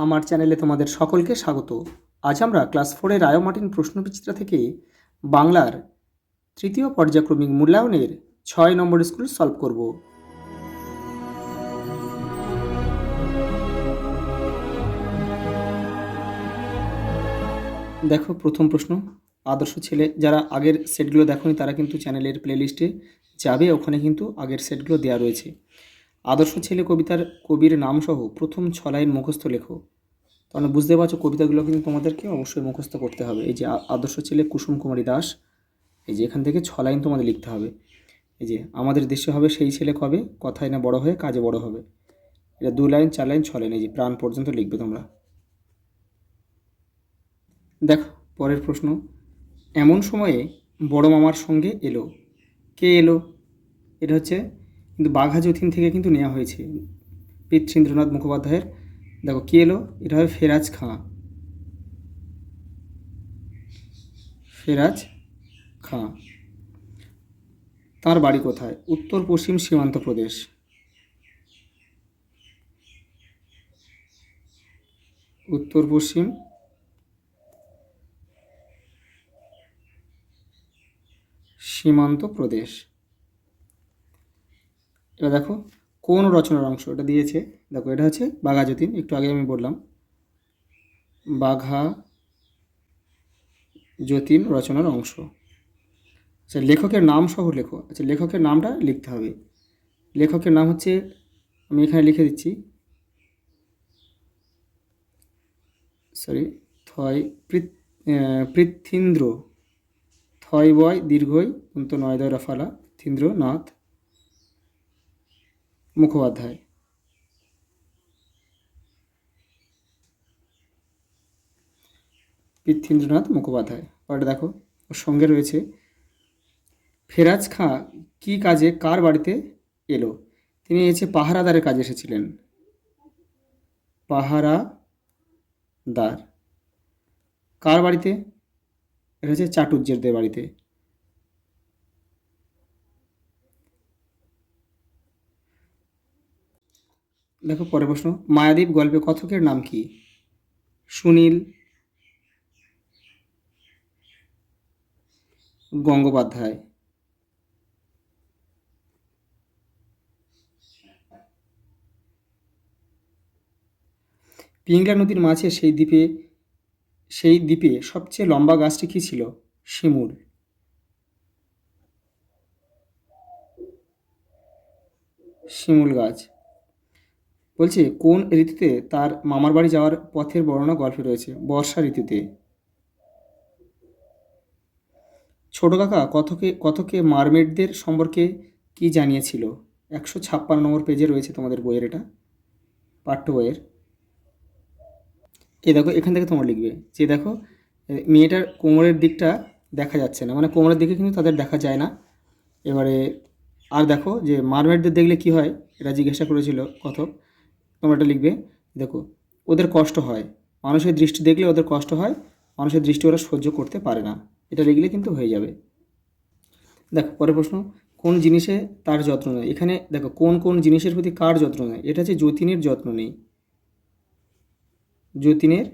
আমার চ্যানেলে তোমাদের সকলকে স্বাগত। আজ আমরা ক্লাস 4-এর রায় মার্টিন প্রশ্নবিচিত্রা থেকে বাংলার তৃতীয় পর্যায়ক্রমিক মূল্যায়নের 6 নম্বর স্কুল সলভ করব। দেখো প্রথম প্রশ্ন, আদর্শ ছেলে। যারা আগের সেটগুলো দেখোনি তারা কিন্তু চ্যানেলের প্লেলিস্টে যাবে, ওখানে কিন্তু আগের সেটগুলো দেওয়া রয়েছে। আদর্শ ছেলে কবিতার কবির নামসহ প্রথম 6 লাইন মুখস্থ লেখো। তাহলে বুঝতে পারছো কবিতাগুলো কিন্তু তোমাদেরকে অবশ্যই মুখস্থ করতে হবে। এই যে আদর্শ ছেলে কুসুম কুমারী দাস, এই যে এখান থেকে 6 লাইন তোমাদের লিখতে হবে। এই যে আমাদের দেশে হবে সেই ছেলে কবে, কথায় না বড় হয়ে কাজে বড় হবে। এটা 2 লাইন 4 লাইন 6 লাইন, এই যে প্রাণ পর্যন্ত লিখবে তোমরা। দেখো পরের প্রশ্ন, এমন সময়ে বড় মামার সঙ্গে এলো। কে এলো? এটা হচ্ছে কিন্তু বাঘা যতীন থেকে কিন্তু নেওয়া হয়েছে, পৃথ্বীন্দ্রনাথ মুখোপাধ্যায়ের। দেখো কে এলো, এটা হবে ফেরাজ খাঁ। ফেরাজ খাঁ। তার বাড়ি কোথায়? উত্তর পশ্চিম সীমান্ত প্রদেশ। উত্তর পশ্চিম সীমান্ত প্রদেশ। এবার দেখো কোন রচনার অংশ এটা দিয়েছে। দেখো এটা হচ্ছে বাঘা যতীন, একটু আগে আমি বললাম বাঘা যতীন রচনার অংশ। আচ্ছা লেখকের নাম সহ লেখো। আচ্ছা লেখকের নামটা লিখতে হবে। লেখকের নাম হচ্ছে, আমি এখানে লিখে দিচ্ছি, সরি, পৃথ্বীন্দ্র, থয় বয় দীর্ঘই অন্ত নয় দয় রফালা, পৃথ্বীন্দ্রনাথ মুখোপাধ্যায়। পৃথ্বীন্দ্রনাথ মুখোপাধ্যায়। পরে দেখো ওর সঙ্গে রয়েছে ফেরাজ খাঁ কী কাজে কার বাড়িতে এলো। তিনি এসে পাহারাদারের কাজে এসেছিলেন। পাহারাদার কার বাড়িতে? এটা হচ্ছে চাটুজ্যেরদের বাড়িতে। দেখো পরের প্রশ্ন, মায়াদ্বীপ গল্পে কথকের নাম কি? সুনীল গঙ্গোপাধ্যায়। পিংলা নদীর মাঝে সেই দ্বীপে সবচেয়ে লম্বা গাছটি কী ছিল? শিমুল। শিমুল গাছ। বলছে কোন ঋতুতে তার মামার বাড়ি যাওয়ার পথের বর্ণনা গল্পে রয়েছে? বর্ষা ঋতুতে। ছোট কাকা কথকে মারমেডদের সম্পর্কে কি জানিয়েছিল? 156 নম্বর পেজে রয়েছে তোমাদের বইয়ের, এটা পাঠ্য বইয়ের। এই দেখো এখান থেকে তোমরা লিখবে যে দেখো মেয়েটার কোমরের দিকটা দেখা যাচ্ছে না, মানে কোমরের দিকে কিন্তু তাদের দেখা যায় না। এবারে আর দেখো যে মারমেডদের দেখলে কি হয়, এটা জিজ্ঞাসা করেছিল কথক। তোমরা এটা লিখবে, দেখো ওদের কষ্ট হয়, মানুষের দৃষ্টি দেখলে ওদের কষ্ট হয়, মানুষের দৃষ্টি ওরা সহ্য করতে পারে না। এটা লিখলে কিন্তু হয়ে যাবে। দেখো পরের প্রশ্ন, কোন জিনিসে তার যত্ন নেয়। এখানে দেখো কোন কোন জিনিসের প্রতি কার যত্ন নেয়। এটা হচ্ছে যতীনের যত্ন নেই। যতীনের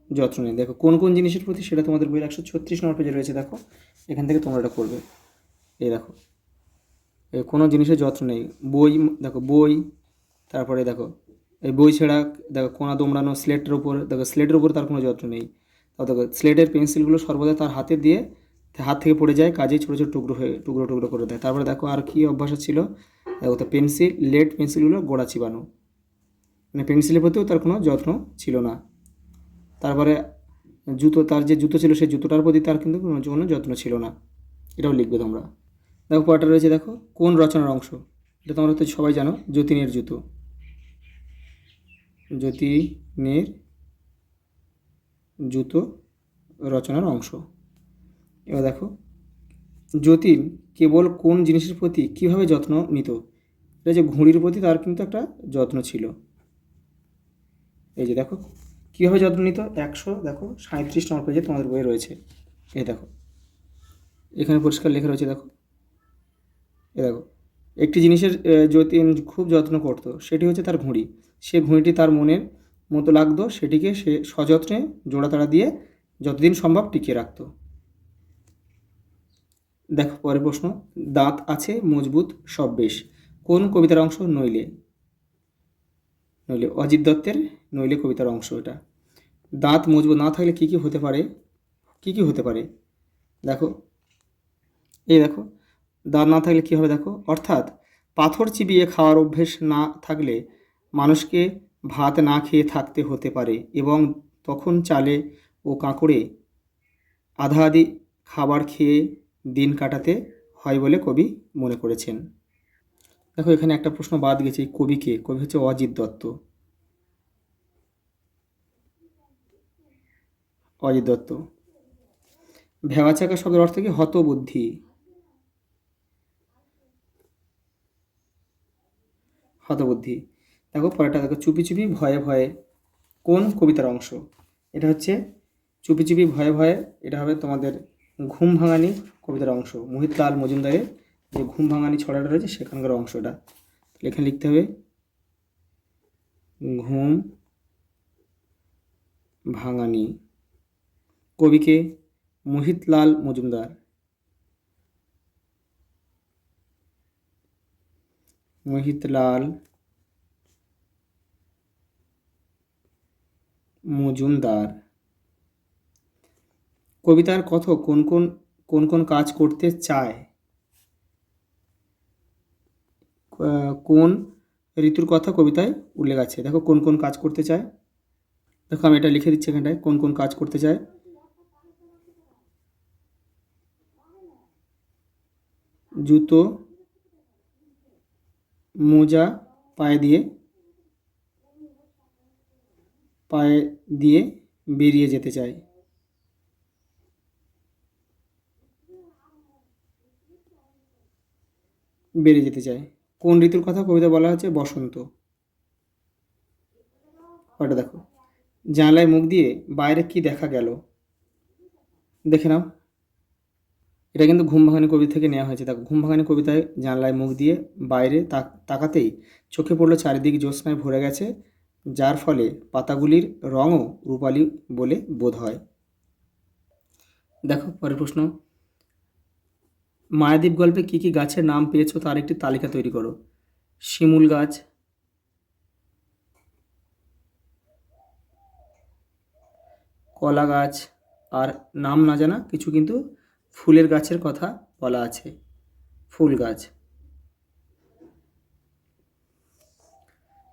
যত্ন নেই। দেখো কোন কোন জিনিসের প্রতি, সেটা তোমাদের বইয়ের 136 নম্বর পেজে রয়েছে। দেখো এখান থেকে তোমরা এটা করবে। এই দেখো কোনো জিনিসের যত্ন নেই, বই, দেখো বই, তারপরে দেখো এই বই ছেঁড়া, দেখো কোনা দোমড়ানো স্লেটের উপর, দেখো স্লেটের উপর তার কোনো যত্ন নেই। তাও দেখো স্লেটের পেন্সিলগুলো সর্বদা তার হাতে দিয়ে হাত থেকে পড়ে যায়, কাজেই ছোটো ছোটো টুকরো টুকরো করে দেয়। তারপরে দেখো আর কি অভ্যাস ছিল, দেখো তো লেড পেন্সিলগুলো গোড়া চিবানো, মানে পেন্সিলের প্রতিও তার কোনো যত্ন ছিল না। তারপরে তার যে জুতো ছিল সেই জুতোটার প্রতি তার কিন্তু কোনো যত্ন ছিল না। এটাও লিখবে তোমরা। দেখো পরটা রয়েছে, দেখো কোন রচনার অংশ। এটা তোমরা তো সবাই জানো, যতীনের জুতো। যতীনের জুতো রচনার অংশ। এবার দেখো যতীন কেবল কোন জিনিসের প্রতি কীভাবে যত্ন নিত। এটা যে ঘুড়ির প্রতি তার কিন্তু একটা যত্ন ছিল। এই যে দেখো কীভাবে যত্ন নিত, 137 নম্বর পেজে তোমাদের বইয়ে রয়েছে। এই দেখো এখানে পরিষ্কার লেখা রয়েছে। দেখো এ দেখো একটি জিনিসের যতীন খুব যত্ন করতো, সেটি হচ্ছে তার ঘুড়ি। সে ঘুড়িটি তার মনের মতো লাগতো সেটিকে সে সযত্নে জোড়াতাড়া দিয়ে যতদিন সম্ভব টিকিয়ে রাখত। দেখো পরের প্রশ্ন, দাঁত আছে মজবুত সব বেশ, কোন কবিতার অংশ? নইলে। নইলে অজিত দত্তের নইলে কবিতার অংশ এটা। দাঁত মজবুত না থাকলে কী কী হতে পারে? কী কী হতে পারে দেখো, এই দেখো, দাঁত না থাকলে কী হবে দেখো, অর্থাৎ পাথর চিবিয়ে খাওয়ার অভ্যেস না থাকলে মানুষকে ভাত না খেয়ে থাকতে হতে পারে এবং তখন চালে ও কাঁকড়ে আধা আধি খাবার খেয়ে দিন কাটাতে হয় বলে কবি মনে করেছেন। দেখো এখানে একটা প্রশ্ন বাদ গেছে, এই কবিকে, কবি হচ্ছে অজিত দত্ত। অজিত দত্ত। ভেবাচাকা শব্দের অর্থ কি? হতবুদ্ধি। হতবুদ্ধি। দেখো পরেরটা দেখো, চুপি চুপি ভয়ে ভয়ে কোন কবিতার অংশ? এটা হচ্ছে চুপি চুপি ভয়ে ভয়ে, এটা হবে তোমাদের ঘুম ভাঙানি কবিতার অংশ। মোহিতলাল মজুমদারের যে ঘুম ভাঙানি ছড়াটা রয়েছে সেখানকার অংশটা। এখানে লিখতে হবে ঘুম ভাঙানি। কবিকে? মোহিতলাল মজুমদার। মোহিতলাল মজুমদার। কবিতার কথক কোন কোন কোন কোন কাজ করতে চায়? কোন ঋতুর কথা কবিতায় উল্লেখ আছে? দেখো কোন কোন কাজ করতে চায়, দেখো আমি এটা লিখে দিচ্ছি এখানটায়, কোন কোন কাজ করতে চায়। জুতো মোজা পায়ে দিয়ে বেরিয়ে যেতে চায়। বেরিয়ে যেতে চায়। কোন ঋতুর কথা কবিতা বলা হচ্ছে? বসন্ত। ওটা দেখো, জানলায় মুখ দিয়ে বাইরে কি দেখা গেল? দেখে নাও, এটা কিন্তু ঘুম ভাঙানি কবিতা থেকে নেওয়া হয়েছে। দেখো ঘুম ভাঙানি কবিতায় জানলায় মুখ দিয়ে বাইরে তাকাতেই চোখে পড়লো চারিদিক জ্যোৎস্নায় ভরে গেছে, যার ফলে পাতাগুলির রঙও রূপালি বলে বোধ হয়। দেখো পরের প্রশ্ন, মায়াদ্বীপ গল্পে কী কী গাছের নাম পেয়েছো তার একটি তালিকা তৈরি করো। শিমুল গাছ, কলা গাছ, আর নাম না জানা কিছু কিন্তু ফুলের গাছের কথা বলা আছে। ফুল গাছ।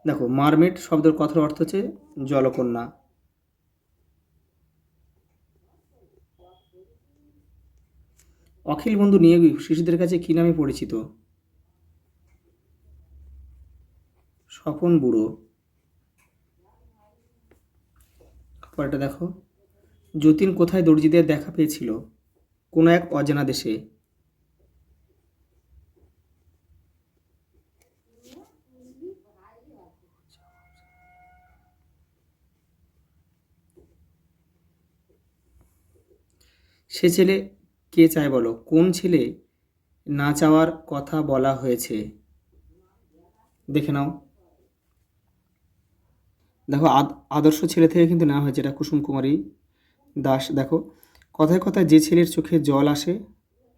দেখো মারমেড শব্দের কথার অর্থ হচ্ছে জলকন্যা। অখিল বন্ধু নিয়োগী শিশুদের কাছে কী নামে পরিচিত? স্বপন বুড়ো। পরেরটা দেখো, যতীন কোথায় দর্জিদের দেখা পেয়েছিল? কোনো এক অজানা দেশে। সে ছেলে কে চায় বলো, কোন ছেলে না চাওয়ার কথা বলা হয়েছে? দেখে নাও। দেখো আদর্শ ছেলে থেকে কিন্তু নেওয়া হয়েছে, এটা কুসুম কুমারী দাস। দেখো কথায় কথায় যে ছেলের চোখে জল আসে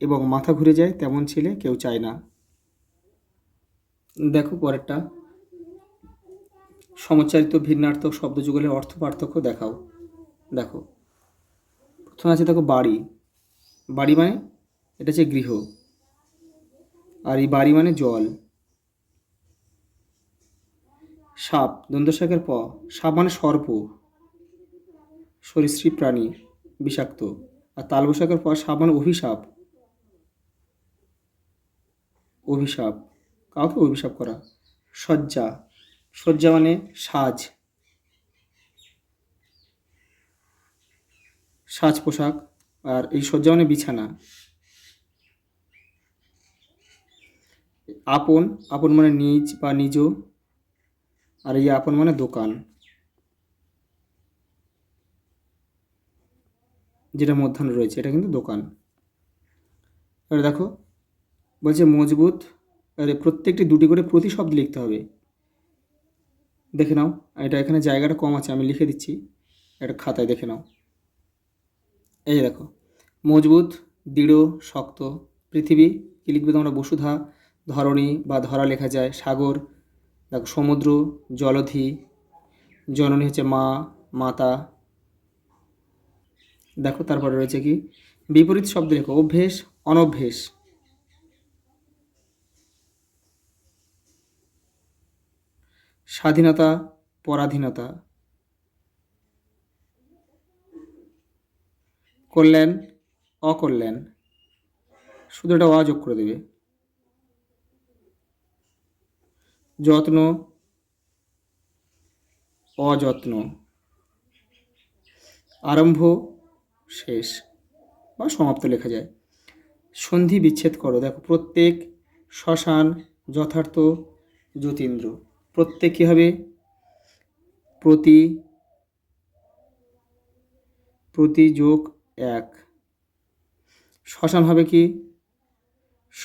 এবং মাথা ঘুরে যায় তেমন ছেলে কেউ চায় না। দেখো পরেরটা, সমচ্চারিত ভিন্নার্থক শব্দযুগলের অর্থ পার্থক্য দেখাও। দেখো প্রথমে আছে দেখো বাড়ি। বাড়ি মানে এটা হচ্ছে গৃহ, আর এই বাড়ি মানে জল। সাপ, দন্তস্বরের প, সাপ মানে সর্প, সরীসৃপ প্রাণী, বিষাক্ত। আর তালবসাকের প, সাপ মানে অভিশাপ। অভিশাপ, কাউকে অভিশাপ করা। শয্যা, শয্যা মানে সাজ, সাজ পোশাক। আর এই শয্যা মানে বিছানা। আপন, আপন মানে নিজ বা নিজ, আর এই আপন মানে দোকান, যেটা মধ্যাহ্ন রয়েছে এটা কিন্তু দোকান। এবার দেখো বলছে মজবুত, আরে প্রত্যেকটি দুটি করে প্রতিশব্দ লিখতে হবে। দেখে নাও, এটা এখানে জায়গাটা কম আছে, আমি লিখে দিচ্ছি, একটা খাতায় দেখে নাও। এই দেখো, মজবুত, দৃঢ়, শক্ত। পৃথিবী কী লিখবে তোমরা? বসুধা। ধরণী বা ধরা লেখা যায়। সাগর, দেখো সমুদ্র, জলধি। জননী হচ্ছে মা, মাতা। দেখো তারপরে রয়েছে কি বিপরীত শব্দ লেখো। অভ্যেস, অনভ্যেস। স্বাধীনতা, পরাধীনতা। কল্যাণ, অকল্যাণ। শুধু এটা অযোগ করে দেবে। যত্ন, অযত্ন। আরম্ভ, শেষ বা সমাপ্ত লেখা যায়। সন্ধি বিচ্ছেদ করো। দেখো প্রত্যেক, শ্মশান, যথার্থ, যতীন্দ্র। প্রত্যেক কী হবে? প্রতি, প্রতি যোগ এক। শ্মশান হবে কি? স,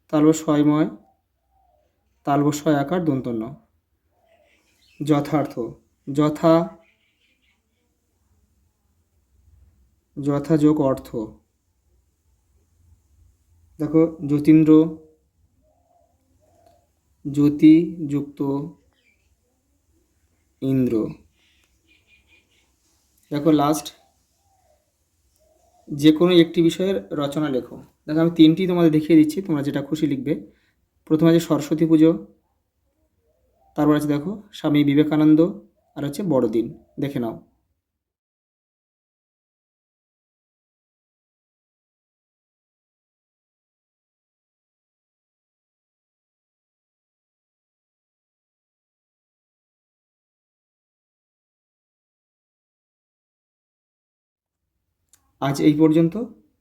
তালব ছয়ময়, তালব ছয় আকার দন্তন্য। যথার্থ, যথা, যথাযোগ অর্থ। দেখো যতীন্দ্র, জ্যোতি যুক্ত ইন্দ্র। দেখো লাস্ট, যে কোনো একটি বিষয়ের রচনা লেখো। দেখো আমি তিনটি তোমাদের দেখিয়ে দিচ্ছি, তোমরা যেটা খুশি লিখবে। প্রথমে আছে সরস্বতী পুজো, তারপর আছে দেখো স্বামী বিবেকানন্দ, আর হচ্ছে বড়দিন। দেখে নাও। আজ এই পর্যন্ত,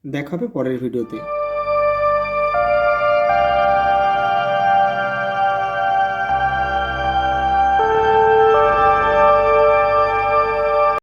দেখা হবে পরের ভিডিওতে।